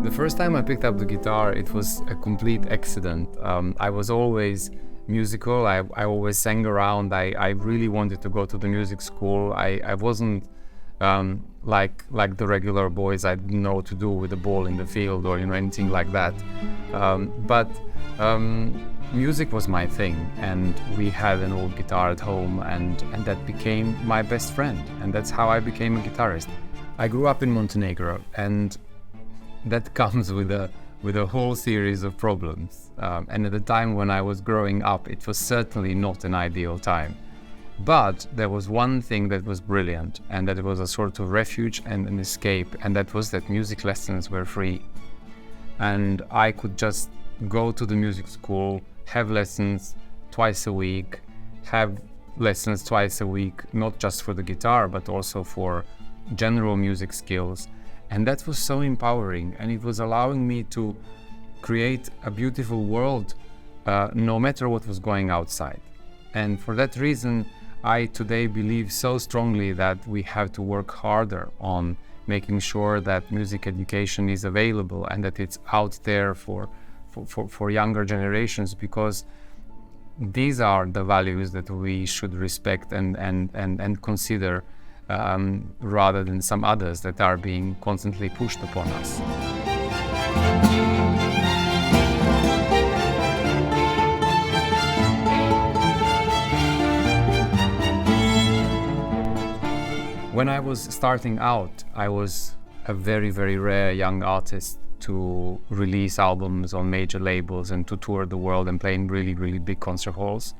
The first time I picked up the guitar, it was a complete accident. I was always musical. I always sang around. I really wanted to go to the music school. I wasn't like the regular boys. I didn't know what to do with the ball in the field or anything like that. But music was my thing, and we had an old guitar at home, and that became my best friend, and that's how I became a guitarist. I grew up in Montenegro, and that comes with a whole series of problems. And at the time when I was growing up, it was certainly not an ideal time. But there was one thing that was brilliant, and that it was a sort of refuge and an escape, and that was that music lessons were free. And I could just go to the music school, have lessons twice a week, have lessons twice a week, not just for the guitar, but also for general music skills. And that was so empowering, and it was allowing me to create a beautiful world no matter what was going outside. And for that reason, I today believe so strongly that we have to work harder on making sure that music education is available and that it's out there for younger generations, because these are the values that we should respect and consider rather than some others that are being constantly pushed upon us. When I was starting out, I was a very, very rare young artist to release albums on major labels and to tour the world and play in really, really big concert halls,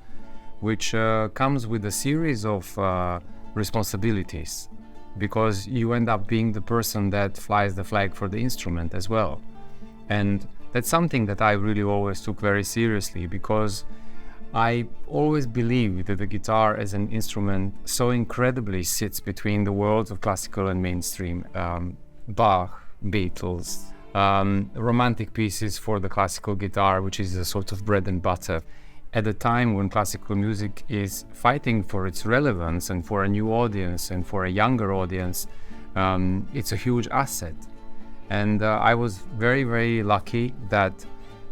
which comes with a series of responsibilities, because you end up being the person that flies the flag for the instrument as well. And that's something that I really always took very seriously, because I always believed that the guitar as an instrument so incredibly sits between the worlds of classical and mainstream. Bach, Beatles, romantic pieces for the classical guitar, which is a sort of bread and butter. At a time when classical music is fighting for its relevance and for a new audience and for a younger audience, it's a huge asset. And I was very, very lucky that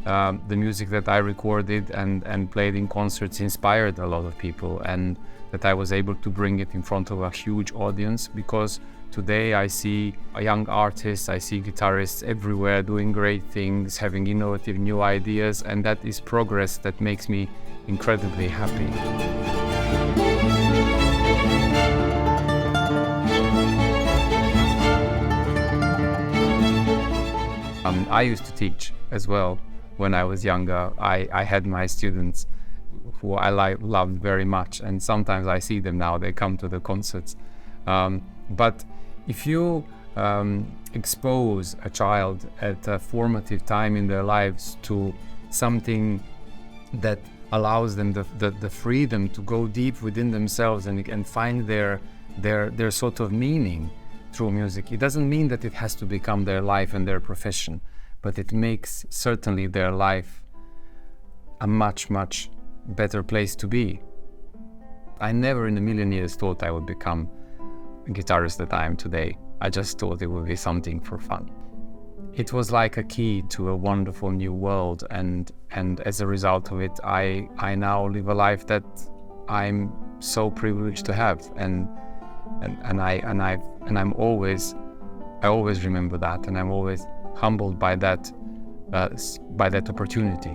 the music that I recorded and played in concerts inspired a lot of people, and that I was able to bring it in front of a huge audience, because today I see young artists, I see guitarists everywhere doing great things, having innovative new ideas, and that is progress that makes me incredibly happy. I used to teach as well when I was younger. I had my students who I loved very much, and sometimes I see them now, they come to the concerts. But if you expose a child at a formative time in their lives to something that allows them the freedom to go deep within themselves and find their sort of meaning through music, it doesn't mean that it has to become their life and their profession, but it makes certainly their life a much, much better place to be. I never in a million years thought I would become a guitarist that I am today. I just thought it would be something for fun. It was like a key to a wonderful new world, and as a result of it, I now live a life that I'm so privileged to have, and I always remember that, and I'm always humbled by that opportunity.